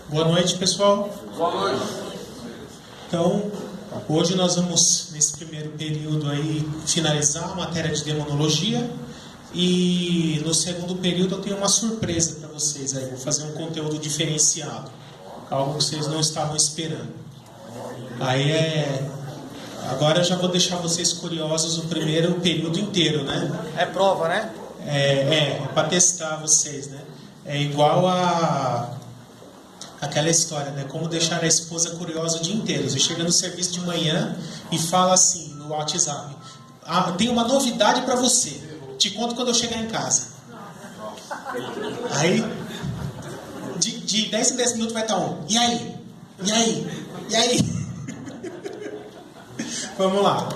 Boa noite, pessoal. Boa noite. Então, hoje nós vamos, nesse primeiro período aí, finalizar a matéria de demonologia. E no segundo período eu tenho uma surpresa para vocês aí. Vou fazer um conteúdo diferenciado, algo que vocês não estavam esperando. Agora eu já vou deixar vocês curiosos o primeiro período inteiro, né? É prova, né? É para testar vocês, né? É igual aquela história, né? Como deixar a esposa curiosa o dia inteiro. Você chega no serviço de manhã e fala assim no WhatsApp: tem uma novidade para você. Te conto quando eu chegar em casa. Aí, de 10 em 10 minutos vai estar um. E aí? E aí? E aí? Vamos lá.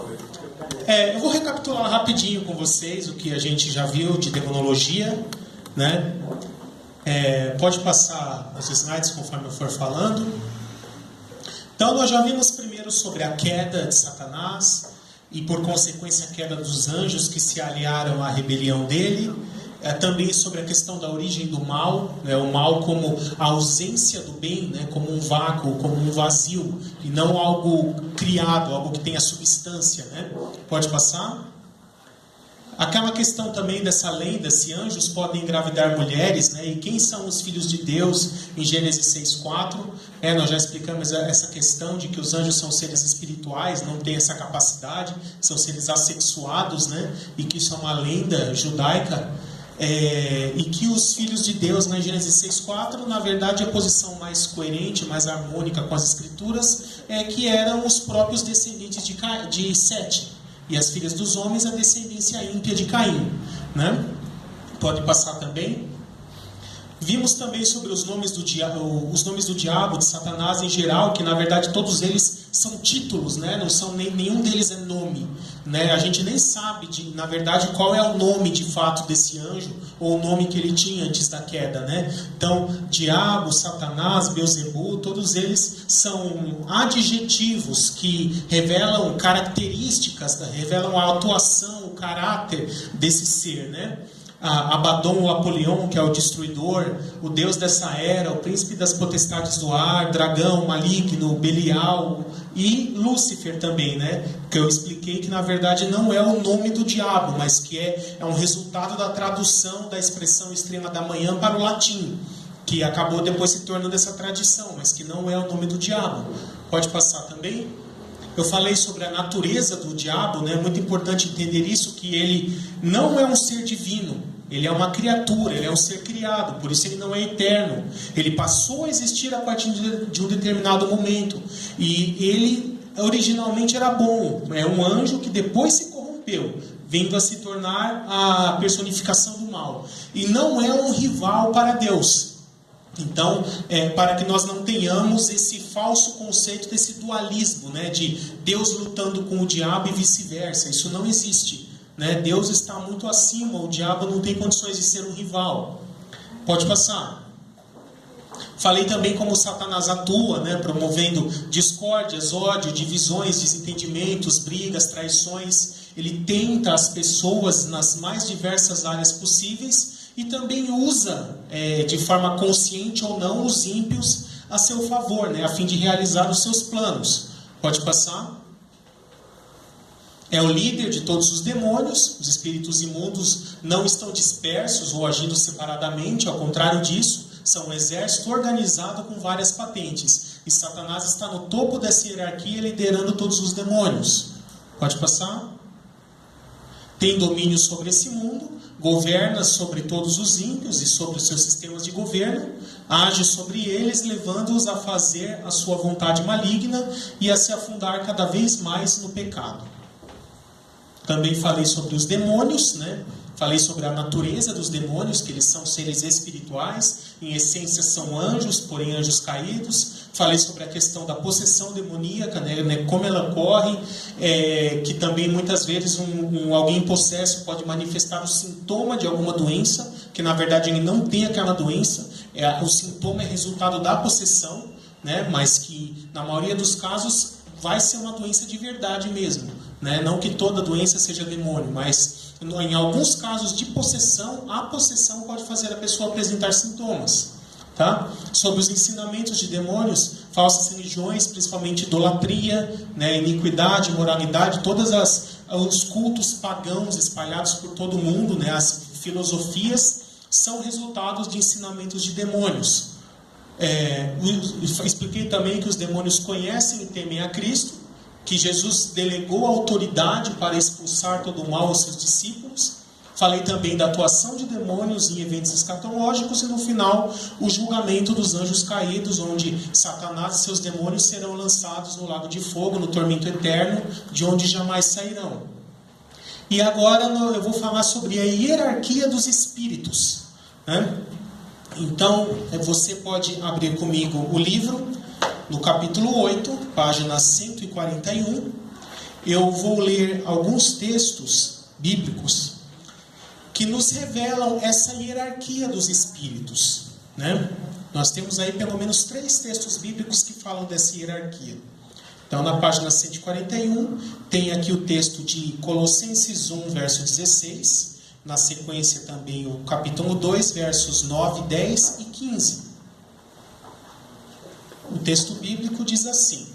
Eu vou recapitular rapidinho com vocês o que a gente já viu de demonologia, né? Pode passar os slides conforme eu for falando. Então, nós já vimos primeiro sobre a queda de Satanás e, por consequência, a queda dos anjos que se aliaram à rebelião dele. Também sobre a questão da origem do mal, né? O mal como a ausência do bem, né? Como um vácuo, como um vazio, e não algo criado, algo que tenha substância, né? Pode passar? Aquela questão também dessa lenda, se anjos podem engravidar mulheres, né? E quem são os filhos de Deus, em Gênesis 6:4. Nós já explicamos essa questão de que os anjos são seres espirituais, não têm essa capacidade, são seres assexuados, né? E que isso é uma lenda judaica. E que os filhos de Deus, na Gênesis 6:4, na verdade a posição mais coerente, mais harmônica com as escrituras, que eram os próprios descendentes de Sete. E as filhas dos homens, a descendência ímpia de Caim, né? Pode passar também. Vimos também sobre os nomes do diabo, de Satanás em geral, que na verdade todos eles são títulos, né? Não são nenhum deles é nome, né? A gente nem sabe, na verdade, qual é o nome de fato desse anjo, ou o nome que ele tinha antes da queda, né? Então, diabo, Satanás, Beelzebu, todos eles são adjetivos que revelam características, revelam a atuação, o caráter desse ser, né? Abaddon, o Apolion, que é o destruidor, o deus dessa era, o príncipe das potestades do ar, dragão, maligno, Belial e Lúcifer também, né? Que eu expliquei que na verdade não é o nome do diabo, mas que é um resultado da tradução da expressão estrela da manhã para o latim, que acabou depois se tornando essa tradição, mas que não é o nome do diabo. Pode passar também? Eu falei sobre a natureza do diabo, né? É muito importante entender isso, que ele não é um ser divino, ele é uma criatura, ele é um ser criado, por isso ele não é eterno. Ele passou a existir a partir de um determinado momento, e ele originalmente era bom, é um anjo que depois se corrompeu, vindo a se tornar a personificação do mal, e não é um rival para Deus. Então, para que nós não tenhamos esse falso conceito desse dualismo, né, de Deus lutando com o diabo e vice-versa, isso não existe, né? Deus está muito acima, o diabo não tem condições de ser um rival. Pode passar. Falei também como Satanás atua, né, promovendo discórdias, ódio, divisões, desentendimentos, brigas, traições. Ele tenta as pessoas nas mais diversas áreas possíveis e também usa, de forma consciente ou não, os ímpios a seu favor, né, a fim de realizar os seus planos. Pode passar. É o líder de todos os demônios, os espíritos imundos não estão dispersos ou agindo separadamente, ao contrário disso, são um exército organizado com várias patentes. E Satanás está no topo dessa hierarquia, liderando todos os demônios. Pode passar. Tem domínio sobre esse mundo, governa sobre todos os ímpios e sobre os seus sistemas de governo, age sobre eles, levando-os a fazer a sua vontade maligna e a se afundar cada vez mais no pecado. Também falei sobre os demônios, né? Falei sobre a natureza dos demônios, que eles são seres espirituais, em essência são anjos, porém anjos caídos. Falei sobre a questão da possessão demoníaca, né? Como ela ocorre, que também muitas vezes alguém possesso pode manifestar o sintoma de alguma doença, que na verdade ele não tem aquela doença, o sintoma é resultado da possessão, né? Mas que na maioria dos casos vai ser uma doença de verdade mesmo, né? Não que toda doença seja demônio, mas em alguns casos de possessão, a possessão pode fazer a pessoa apresentar sintomas. Tá? sobre os ensinamentos de demônios, falsas religiões, principalmente idolatria, né, iniquidade, moralidade, todos os cultos pagãos espalhados por todo o mundo, né, as filosofias, são resultados de ensinamentos de demônios. Expliquei também que os demônios conhecem e temem a Cristo, que Jesus delegou autoridade para expulsar todo o mal aos seus discípulos. Falei também da atuação de demônios em eventos escatológicos e no final o julgamento dos anjos caídos, onde Satanás e seus demônios serão lançados no lago de fogo, no tormento eterno, de onde jamais sairão. E agora eu vou falar sobre a hierarquia dos espíritos, né? Então você pode abrir comigo o livro, no capítulo 8, página 141. Eu vou ler alguns textos bíblicos que nos revelam essa hierarquia dos espíritos, né? Nós temos aí pelo menos 3 textos bíblicos que falam dessa hierarquia. Então, na página 141, tem aqui o texto de Colossenses 1, verso 16. Na sequência também o capítulo 2, versos 9, 10 e 15. O texto bíblico diz assim: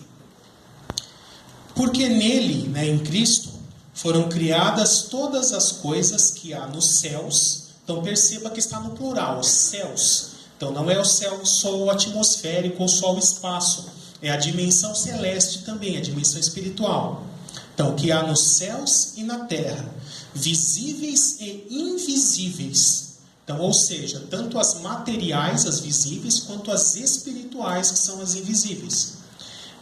porque nele, né, em Cristo, foram criadas todas as coisas que há nos céus. Então perceba que está no plural, céus. Então não é o céu só o atmosférico ou só o espaço. É a dimensão celeste também, a dimensão espiritual. Então, que há nos céus e na terra, visíveis e invisíveis. Então, ou seja, tanto as materiais, as visíveis, quanto as espirituais, que são as invisíveis.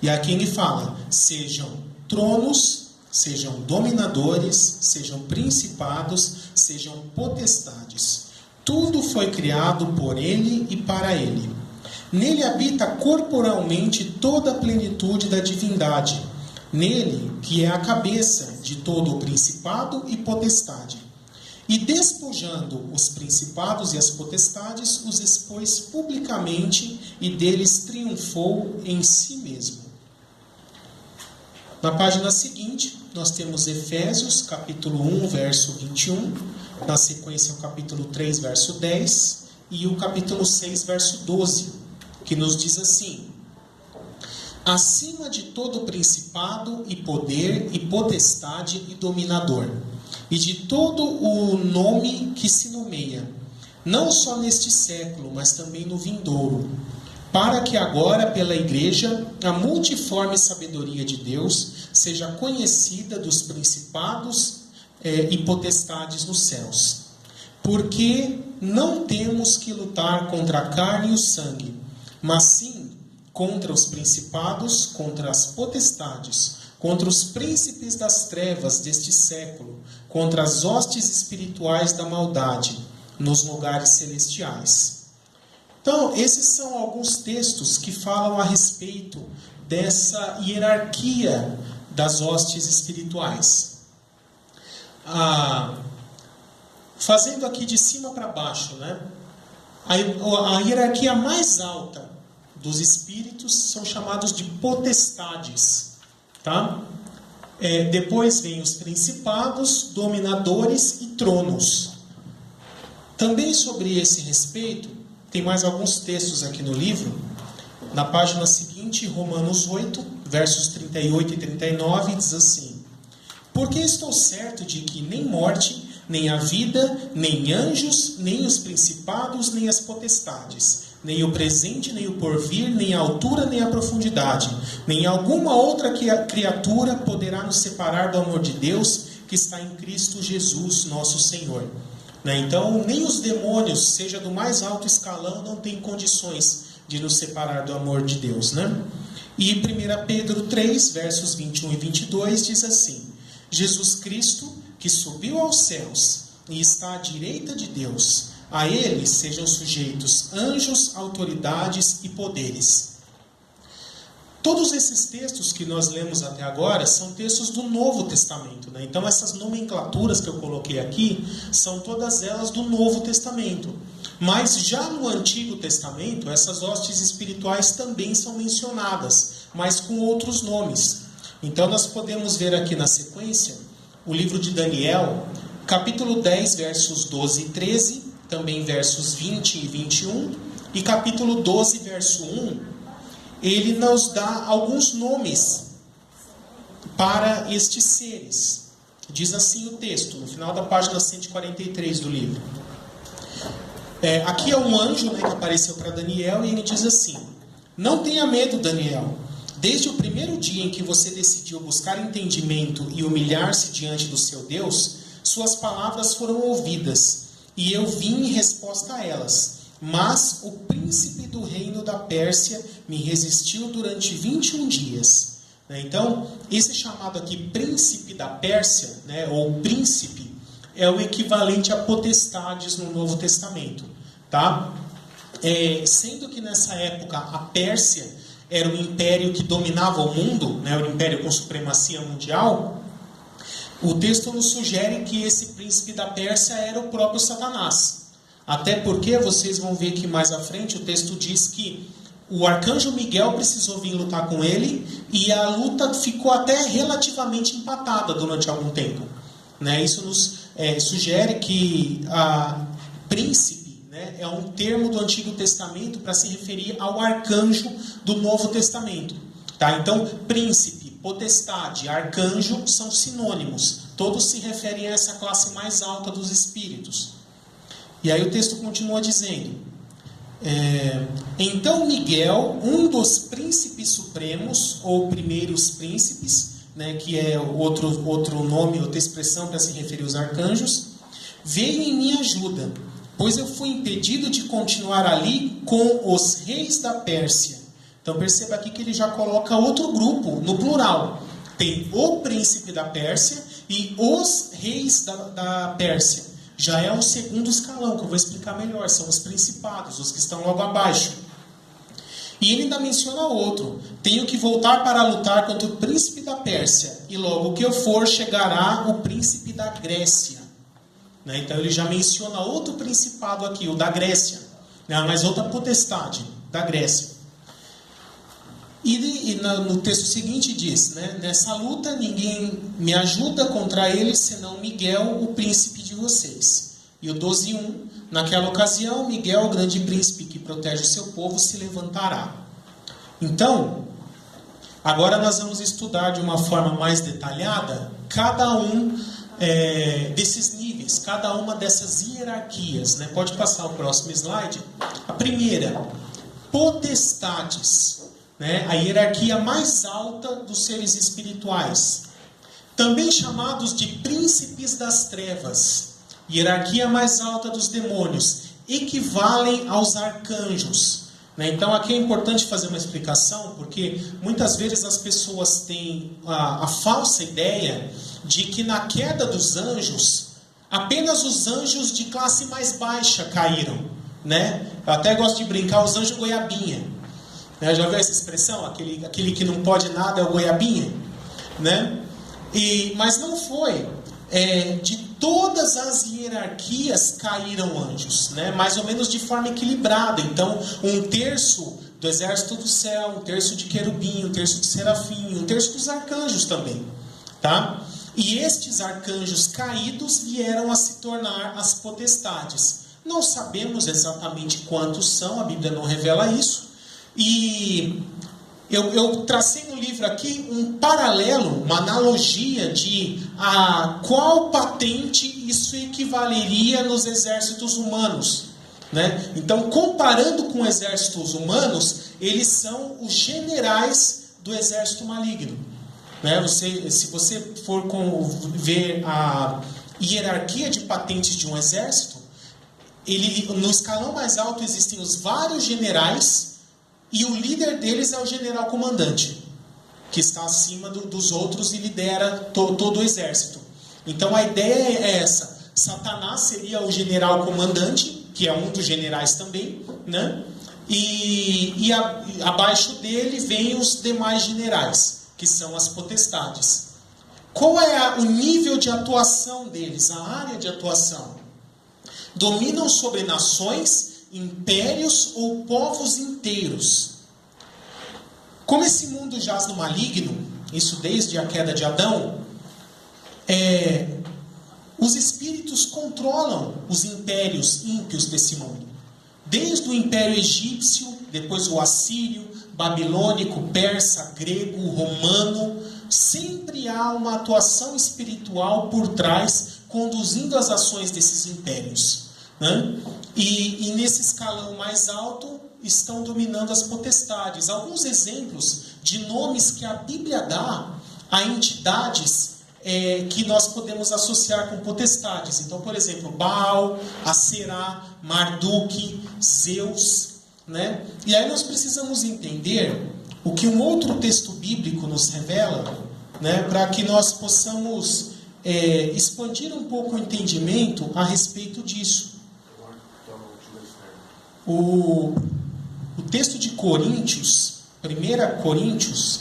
E aqui ele fala, sejam tronos, sejam dominadores, sejam principados, sejam potestades. Tudo foi criado por ele e para ele. Nele habita corporalmente toda a plenitude da divindade. Nele, que é a cabeça de todo o principado e potestade. E despojando os principados e as potestades, os expôs publicamente e deles triunfou em si mesmo. Na página seguinte, nós temos Efésios, capítulo 1, verso 21. Na sequência, o capítulo 3, verso 10. E o capítulo 6, verso 12. Que nos diz assim: acima de todo principado e poder e potestade e dominador, e de todo o nome que se nomeia, não só neste século, mas também no vindouro, para que agora pela igreja a multiforme sabedoria de Deus seja conhecida dos principados e potestades nos céus. Porque não temos que lutar contra a carne e o sangue, mas sim contra os principados, contra as potestades, contra os príncipes das trevas deste século, contra as hostes espirituais da maldade nos lugares celestiais. Então, esses são alguns textos que falam a respeito dessa hierarquia das hostes espirituais. Fazendo aqui de cima para baixo, né? A hierarquia mais alta dos espíritos são chamados de potestades, tá? Depois vem os principados, dominadores e tronos. Também sobre esse respeito, tem mais alguns textos aqui no livro. Na página seguinte, Romanos 8, versos 38 e 39, diz assim: porque estou certo de que nem morte, nem a vida, nem anjos, nem os principados, nem as potestades, nem o presente, nem o porvir, nem a altura, nem a profundidade, nem alguma outra criatura poderá nos separar do amor de Deus que está em Cristo Jesus, nosso Senhor. Então, nem os demônios, seja do mais alto escalão, não têm condições de nos separar do amor de Deus, né? E 1 Pedro 3, versos 21 e 22, diz assim: Jesus Cristo, que subiu aos céus e está à direita de Deus, a ele sejam sujeitos anjos, autoridades e poderes. Todos esses textos que nós lemos até agora são textos do Novo Testamento, né? Então essas nomenclaturas que eu coloquei aqui são todas elas do Novo Testamento. Mas já no Antigo Testamento, essas hostes espirituais também são mencionadas, mas com outros nomes. Então nós podemos ver aqui na sequência o livro de Daniel, capítulo 10, versos 12 e 13, também versos 20 e 21, E capítulo 12, verso 1, ele nos dá alguns nomes para estes seres. Diz assim o texto, no final da página 143 do livro. Aqui é um anjo, né, que apareceu para Daniel, e ele diz assim: não tenha medo, Daniel. Desde o primeiro dia em que você decidiu buscar entendimento e humilhar-se diante do seu Deus, suas palavras foram ouvidas, e eu vim em resposta a elas. Mas o príncipe do reino da Pérsia me resistiu durante 21 dias. Então, esse chamado aqui príncipe da Pérsia, né, ou príncipe, é o equivalente a potestades no Novo Testamento. Tá? Sendo que nessa época a Pérsia era um império que dominava o mundo, né, um império com supremacia mundial, o texto nos sugere que esse príncipe da Pérsia era o próprio Satanás. Até porque vocês vão ver que mais à frente o texto diz que o arcanjo Miguel precisou vir lutar com ele, e a luta ficou até relativamente empatada durante algum tempo. Né? Isso nos sugere que príncipe, né, é um termo do Antigo Testamento para se referir ao arcanjo do Novo Testamento. Tá? Então, príncipe, potestade, arcanjo são sinônimos. Todos se referem a essa classe mais alta dos espíritos. E aí o texto continua dizendo: então Miguel, um dos príncipes supremos, ou primeiros príncipes, né, que é outro nome, outra expressão para se referir aos arcanjos, veio em minha ajuda, pois eu fui impedido de continuar ali com os reis da Pérsia. Então perceba aqui que ele já coloca outro grupo no plural. Tem o príncipe da Pérsia e os reis da Pérsia. Já é um segundo escalão, que eu vou explicar melhor. São os principados, os que estão logo abaixo. E ele ainda menciona outro: tenho que voltar para lutar contra o príncipe da Pérsia, e logo que eu for, chegará o príncipe da Grécia. Né? Então ele já menciona outro principado aqui, o da Grécia, né? Mas outra potestade da Grécia. E no texto seguinte diz, né? Nessa luta ninguém me ajuda contra ele, senão Miguel, o príncipe de vocês. E o 12:1, naquela ocasião, Miguel, o grande príncipe que protege o seu povo, se levantará. Então, agora nós vamos estudar de uma forma mais detalhada cada um desses níveis, cada uma dessas hierarquias. Né? Pode passar o próximo slide. A primeira, potestades. Né? A hierarquia mais alta dos seres espirituais. Também chamados de príncipes das trevas. Hierarquia mais alta dos demônios. Equivalem aos arcanjos. Né? Então aqui é importante fazer uma explicação, porque muitas vezes as pessoas têm a falsa ideia de que na queda dos anjos, apenas os anjos de classe mais baixa caíram. Né? Eu até gosto de brincar, os anjos goiabinha. Né? Já ouviu essa expressão? Aquele que não pode nada é o goiabinha? Né? Mas não foi. De todas as hierarquias caíram anjos, né? Mais ou menos de forma equilibrada. Então, 1/3 do exército do céu, 1/3 de querubim, 1/3 de serafim, 1/3 dos arcanjos também. Tá? E estes arcanjos caídos vieram a se tornar as potestades. Não sabemos exatamente quantos são, a Bíblia não revela isso. E eu tracei no livro aqui um paralelo, uma analogia de a qual patente isso equivaleria nos exércitos humanos. Né? Então, comparando com exércitos humanos, eles são os generais do exército maligno. Né? Se você for ver a hierarquia de patentes de um exército, no escalão mais alto existem os vários generais, e o líder deles é o general comandante, que está acima dos outros e lidera todo o exército. Então a ideia é essa: Satanás seria o general comandante, que é um dos generais também, né? E abaixo dele vem os demais generais, que são as potestades. Qual é o nível de atuação deles, a área de atuação? Dominam sobre nações, impérios ou povos inteiros. Como esse mundo jaz no maligno, isso desde a queda de Adão, os espíritos controlam os impérios ímpios desse mundo. Desde o Império Egípcio, depois o Assírio, Babilônico, Persa, Grego, Romano, sempre há uma atuação espiritual por trás, conduzindo as ações desses impérios, né? E nesse escalão mais alto estão dominando as potestades. Alguns exemplos de nomes que a Bíblia dá a entidades que nós podemos associar com potestades. Então, por exemplo, Baal, Aserá, Marduk, Zeus, né? E aí nós precisamos entender o que um outro texto bíblico nos revela, né, para que nós possamos expandir um pouco o entendimento a respeito disso. O texto de Coríntios, 1 Coríntios,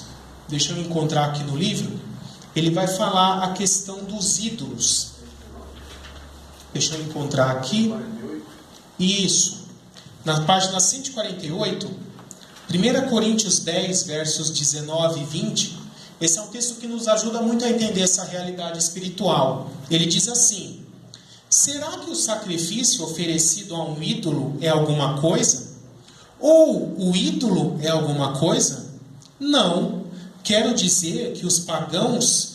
deixa eu encontrar aqui no livro, ele vai falar a questão dos ídolos. Deixa eu encontrar aqui. Isso. Na página 148, 1 Coríntios 10, versos 19 e 20, esse é um texto que nos ajuda muito a entender essa realidade espiritual. Ele diz assim: será que o sacrifício oferecido a um ídolo é alguma coisa? Ou o ídolo é alguma coisa? Não. Quero dizer que os pagãos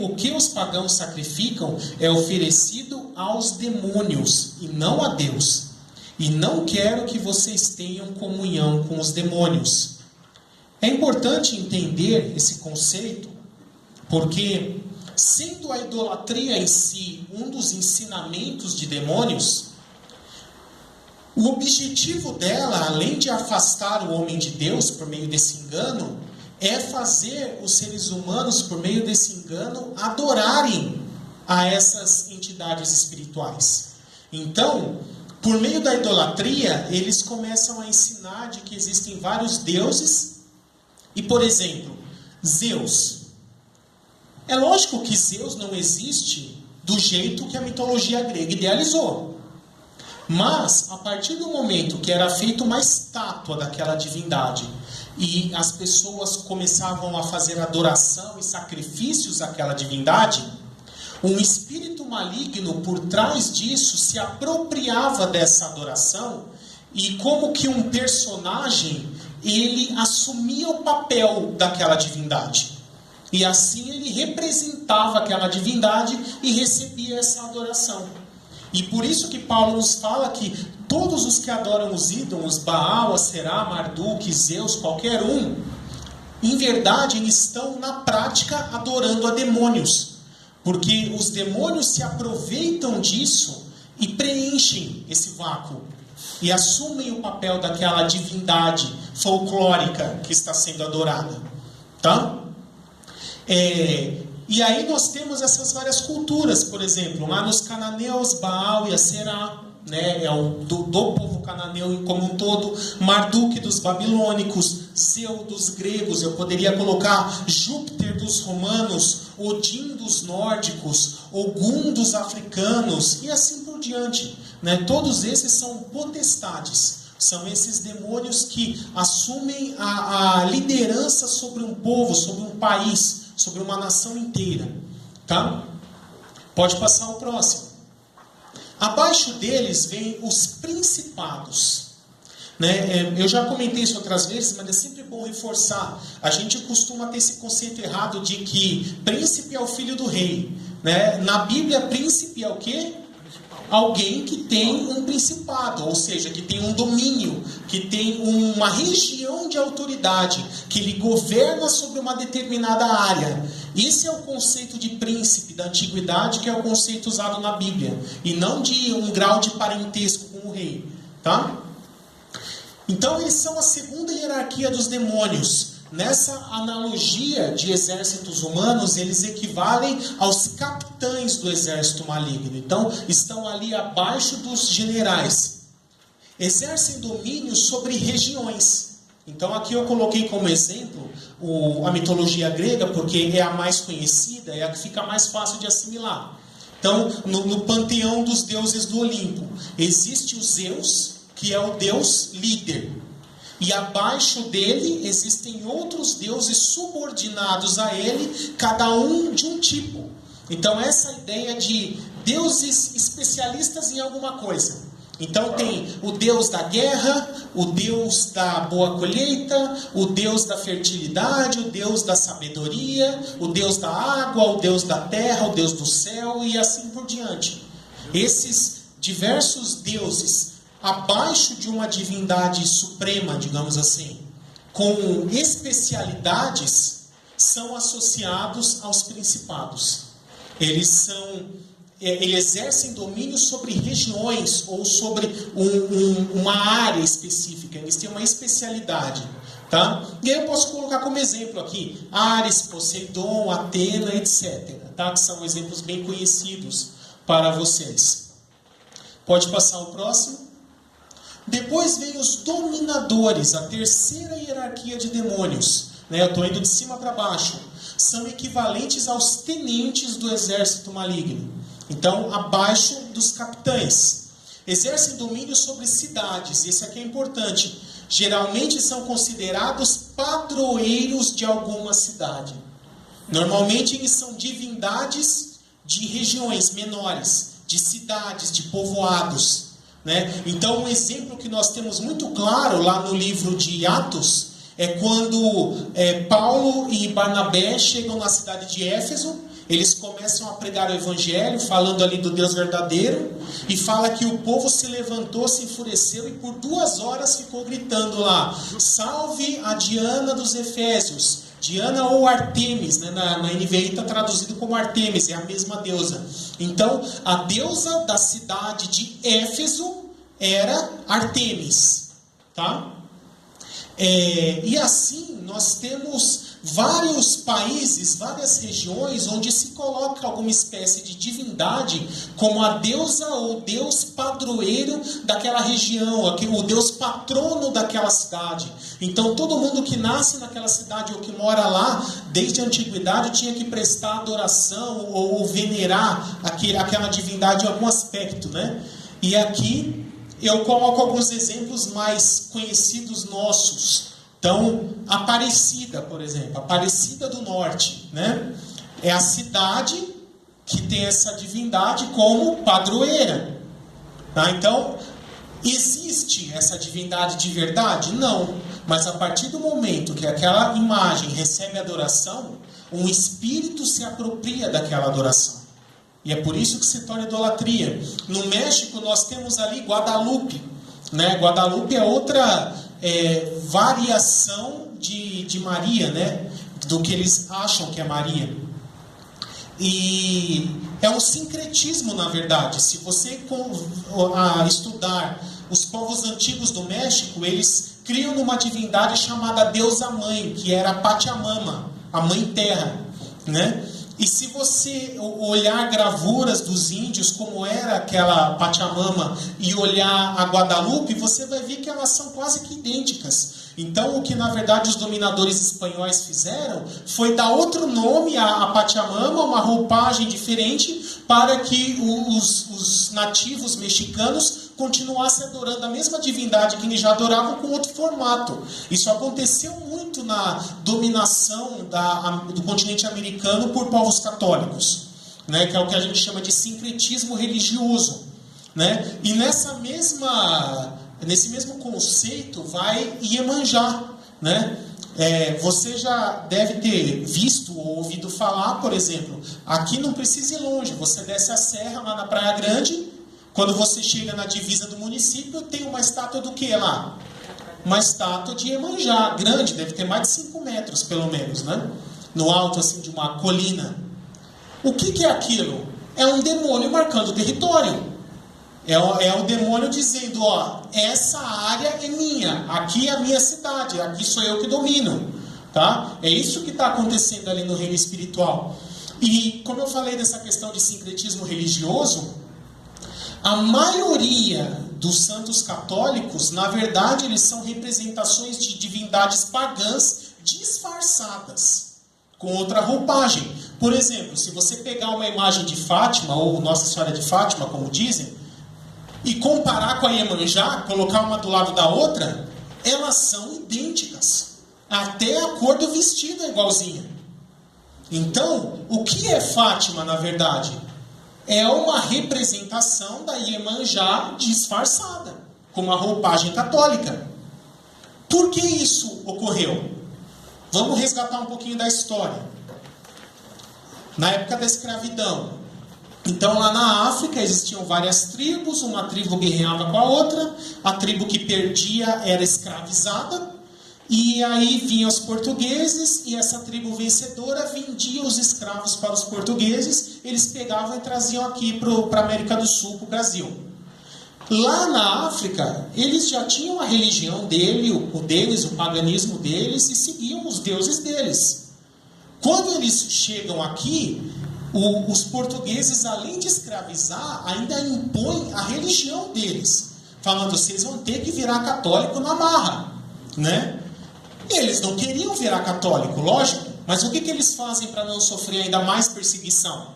o que os pagãos sacrificam é oferecido aos demônios e não a Deus. E não quero que vocês tenham comunhão com os demônios. É importante entender esse conceito, porque sendo a idolatria em si um dos ensinamentos de demônios, o objetivo dela, além de afastar o homem de Deus por meio desse engano, é fazer os seres humanos, por meio desse engano, adorarem a essas entidades espirituais. Então, por meio da idolatria, eles começam a ensinar de que existem vários deuses. E, por exemplo, Zeus. É lógico que Zeus não existe do jeito que a mitologia grega idealizou. Mas, a partir do momento que era feita uma estátua daquela divindade e as pessoas começavam a fazer adoração e sacrifícios àquela divindade, um espírito maligno por trás disso se apropriava dessa adoração e, como que um personagem, ele assumia o papel daquela divindade. E assim ele representava aquela divindade e recebia essa adoração. E por isso que Paulo nos fala que todos os que adoram os ídolos, Baal, Aserá, Marduk, Zeus, qualquer um, em verdade eles estão na prática adorando a demônios. Porque os demônios se aproveitam disso e preenchem esse vácuo. E assumem o papel daquela divindade folclórica que está sendo adorada. Tá? E aí nós temos essas várias culturas. Por exemplo, lá nos cananeus, Baal e Aserá, né, é do povo cananeu como um todo. Marduk dos babilônicos, Zeus dos gregos, eu poderia colocar Júpiter dos romanos, Odin dos nórdicos, Ogum dos africanos e assim por diante, né? Todos esses são potestades, são esses demônios que assumem a liderança sobre um povo, sobre um país, sobre uma nação inteira, tá? Pode passar o próximo. Abaixo deles vem os principados, né? Eu já comentei isso outras vezes, mas é sempre bom reforçar. A gente costuma ter esse conceito errado de que príncipe é o filho do rei, né? Na Bíblia, príncipe é o quê? Alguém que tem um principado, ou seja, que tem um domínio, que tem uma região de autoridade, que ele governa sobre uma determinada área. Esse é o conceito de príncipe da antiguidade, que é o conceito usado na Bíblia, e não de um grau de parentesco com o rei, tá? Então eles são a segunda hierarquia dos demônios. Nessa analogia de exércitos humanos, eles equivalem aos capitães do exército maligno. Então, estão ali abaixo dos generais. Exercem domínio sobre regiões. Então, aqui eu coloquei como exemplo a mitologia grega, porque é a mais conhecida, é a que fica mais fácil de assimilar. Então, no panteão dos deuses do Olimpo, existe o Zeus, que é o deus líder. E abaixo dele existem outros deuses subordinados a ele, cada um de um tipo. Então essa ideia de deuses especialistas em alguma coisa. Então tem o Deus da guerra, o Deus da boa colheita, o Deus da fertilidade, o Deus da sabedoria, o Deus da água, o Deus da terra, o Deus do céu e assim por diante. Esses diversos deuses abaixo de uma divindade suprema, digamos assim, com especialidades, são associados aos principados. Eles exercem domínio sobre regiões ou sobre uma área específica. Eles têm uma especialidade. Tá? E aí eu posso colocar como exemplo aqui Ares, Poseidon, Atena, etc. Tá? Que são exemplos bem conhecidos para vocês. Pode passar o próximo. Depois vem os dominadores, a terceira hierarquia de demônios. Eu estou indo de cima para baixo. São equivalentes aos tenentes do exército maligno. Então, abaixo dos capitães. Exercem domínio sobre cidades. Esse aqui é importante. Geralmente são considerados padroeiros de alguma cidade. Normalmente eles são divindades de regiões menores, de cidades, de povoados. Então, um exemplo que nós temos muito claro lá no livro de Atos é quando Paulo e Barnabé chegam na cidade de Éfeso. Eles começam a pregar o evangelho, falando ali do Deus verdadeiro, e fala que o povo se levantou, se enfureceu e por 2 horas ficou gritando lá: salve a Diana dos Efésios. Diana ou Artemis, na NVI está traduzido como Artemis, é a mesma deusa. Então, a deusa da cidade de Éfeso era Artemis. Tá? E assim, nós temos vários países, várias regiões onde se coloca alguma espécie de divindade como a deusa ou deus padroeiro daquela região, o deus patrono daquela cidade. Então todo mundo que nasce naquela cidade ou que mora lá, desde a antiguidade, tinha que prestar adoração ou venerar aquela divindade em algum aspecto, E aqui eu coloco alguns exemplos mais conhecidos nossos. Então, Aparecida, por exemplo, Aparecida do Norte, é a cidade que tem essa divindade como padroeira. Tá? Então, existe essa divindade de verdade? Não. Mas a partir do momento que aquela imagem recebe adoração, um espírito se apropria daquela adoração. E é por isso que se torna idolatria. No México, nós temos ali Guadalupe. Guadalupe é outra variação de Maria, do que eles acham que é Maria. E é um sincretismo, na verdade. Se você estudar os povos antigos do México, eles criam uma divindade chamada deusa mãe, que era a Pachamama, a mãe terra, E se você olhar gravuras dos índios, como era aquela Pachamama, e olhar a Guadalupe, você vai ver que elas são quase que idênticas. Então, o que na verdade os dominadores espanhóis fizeram foi dar outro nome à Pachamama, uma roupagem diferente, para que os nativos mexicanos continuassem adorando a mesma divindade que eles já adoravam com outro formato. Isso aconteceu muito na dominação do continente americano por povos católicos, que é o que a gente chama de sincretismo religioso. E nesse mesmo conceito vai Iemanjá. Você já deve ter visto ou ouvido falar, por exemplo, aqui não precisa ir longe, você desce a serra lá na Praia Grande, quando você chega na divisa do município, tem uma estátua do que lá? Uma estátua de Iemanjá, grande, deve ter mais de 5 metros pelo menos, no alto assim de uma colina. O que é aquilo? É um demônio marcando o território. É o demônio dizendo, essa área é minha, aqui é a minha cidade, aqui sou eu que domino. Tá? É isso que está acontecendo ali no reino espiritual. E como eu falei dessa questão de sincretismo religioso, a maioria dos santos católicos, na verdade, eles são representações de divindades pagãs disfarçadas, com outra roupagem. Por exemplo, se você pegar uma imagem de Fátima, ou Nossa Senhora de Fátima, como dizem, e comparar com a Iemanjá, colocar uma do lado da outra, elas são idênticas. Até a cor do vestido é igualzinha. Então, o que é Fátima, na verdade? é uma representação da Iemanjá disfarçada, com uma roupagem católica. Por que isso ocorreu? Vamos resgatar um pouquinho da história. Na época da escravidão, então lá na África existiam várias tribos, uma tribo guerreava com a outra, a tribo que perdia era escravizada, e aí vinham os portugueses, e essa tribo vencedora vendia os escravos para os portugueses, eles pegavam e traziam aqui para a América do Sul, para o Brasil. Lá na África, eles já tinham a religião deles, o paganismo deles, e seguiam os deuses deles. Quando eles chegam aqui, os portugueses, além de escravizar, ainda impõem a religião deles, falando, vocês vão ter que virar católico na marra, né? Eles não queriam virar católico, lógico, mas o que eles fazem para não sofrer ainda mais perseguição?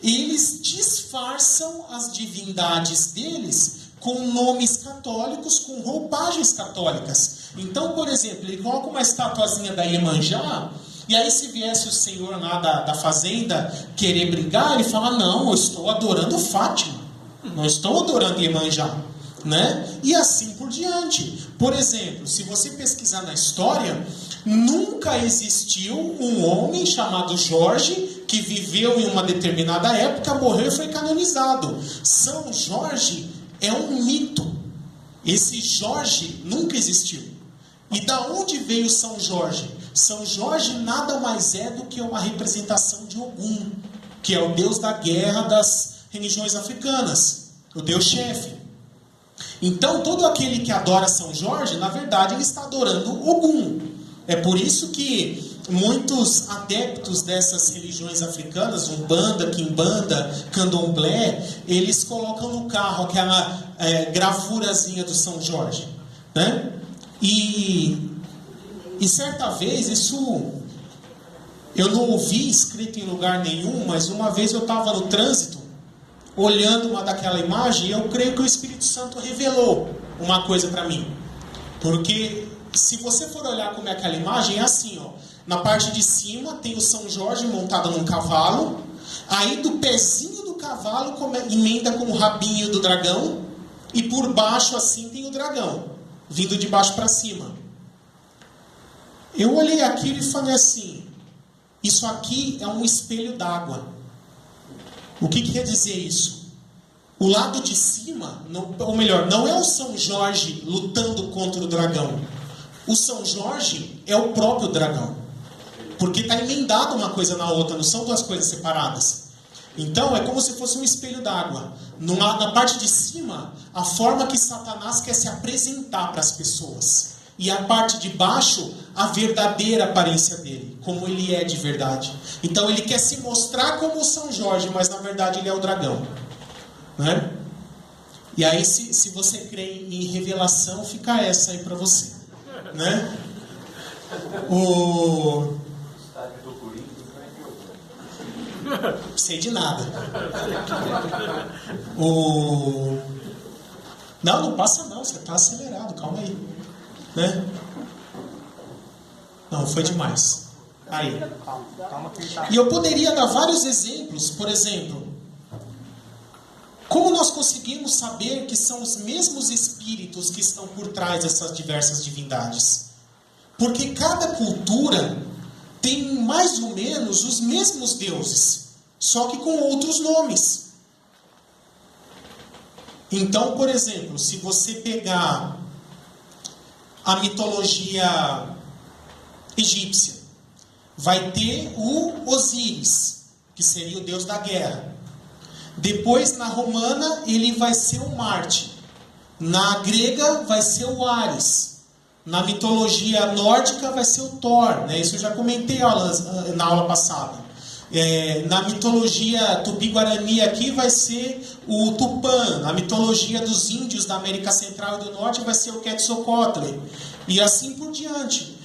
Eles disfarçam as divindades deles com nomes católicos, com roupagens católicas. Então, por exemplo, ele coloca uma estatuazinha da Iemanjá, e aí se viesse o senhor lá da fazenda querer brigar, ele fala, não, eu estou adorando Fátima, não estou adorando Iemanjá, né? E assim por diante. Por exemplo, se você pesquisar na história, nunca existiu um homem chamado Jorge que viveu em uma determinada época, morreu e foi canonizado. São Jorge é um mito. Esse Jorge nunca existiu. E da onde veio São Jorge? São Jorge nada mais é do que uma representação de Ogum, que é o deus da guerra das religiões africanas, o deus-chefe. Então, todo aquele que adora São Jorge, na verdade, ele está adorando Ogum. É por isso que muitos adeptos dessas religiões africanas, Umbanda, Quimbanda, Candomblé, eles colocam no carro aquela gravurazinha do São Jorge, né? E certa vez, isso eu não ouvi escrito em lugar nenhum, mas uma vez eu estava no trânsito, olhando uma daquela imagem, e eu creio que o Espírito Santo revelou uma coisa para mim. Porque se você for olhar como é aquela imagem, é assim, ó. Na parte de cima tem o São Jorge montado num cavalo, aí do pezinho do cavalo emenda com o rabinho do dragão, e por baixo assim tem o dragão, vindo de baixo para cima. Eu olhei aquilo e falei assim, isso aqui é um espelho d'água. O que quer dizer isso? O lado de cima, ou melhor, não é o São Jorge lutando contra o dragão. O São Jorge é o próprio dragão. Porque está emendado uma coisa na outra, não são duas coisas separadas. Então é como se fosse um espelho d'água. Na parte de cima, a forma que Satanás quer se apresentar para as pessoas. E a parte de baixo, a verdadeira aparência dele, como ele é de verdade. Então ele quer se mostrar como o São Jorge, mas na verdade ele é o dragão, né? E aí se você crê em revelação, fica essa aí para você, né? Sei de nada. Não passa não, você está acelerado, calma aí, né? Não, foi demais. Aí. E eu poderia dar vários exemplos. Por exemplo, como nós conseguimos saber que são os mesmos espíritos que estão por trás dessas diversas divindades? Porque cada cultura tem mais ou menos os mesmos deuses, só que com outros nomes. Então, por exemplo, se você pegar a mitologia egípcia, vai ter o Osíris, que seria o deus da guerra. Depois, na romana, ele vai ser o Marte. Na grega, vai ser o Ares. Na mitologia nórdica, vai ser o Thor, né? Isso eu já comentei na aula passada. Na mitologia tupi-guarani aqui vai ser o Tupã. Na mitologia dos índios da América Central e do Norte vai ser o Quetzalcóatl. E assim por diante.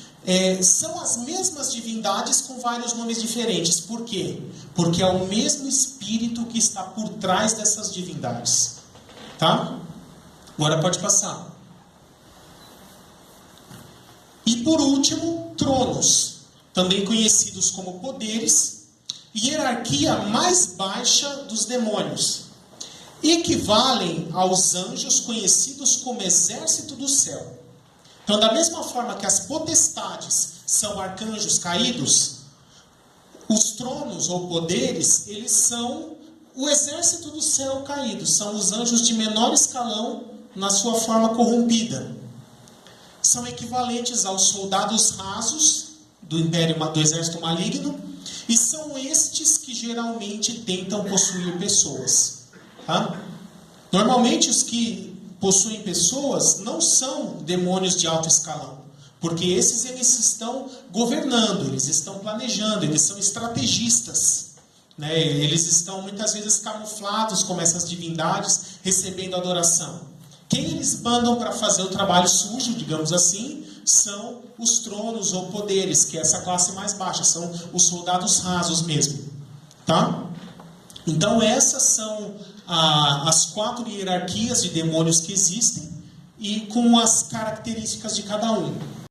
São as mesmas divindades com vários nomes diferentes. Por quê? Porque é o mesmo espírito que está por trás dessas divindades. Tá? Agora pode passar. E por último, tronos, também conhecidos como poderes, hierarquia mais baixa dos demônios. Equivalem aos anjos conhecidos como exército do céu. Então, da mesma forma que as potestades são arcanjos caídos, os tronos ou poderes, eles são o exército do céu caído. São os anjos de menor escalão na sua forma corrompida. São equivalentes aos soldados rasos do exército maligno, e são estes que geralmente tentam possuir pessoas. Tá? Normalmente os que possuem pessoas não são demônios de alto escalão, porque esses eles estão governando, eles estão planejando, eles são estrategistas, né? Eles estão muitas vezes camuflados como essas divindades, recebendo adoração. Quem eles mandam para fazer o trabalho sujo, digamos assim, são os tronos ou poderes, que é essa classe mais baixa, são os soldados rasos mesmo. Tá? Então essas são as 4 hierarquias de demônios que existem, e com as características de cada um.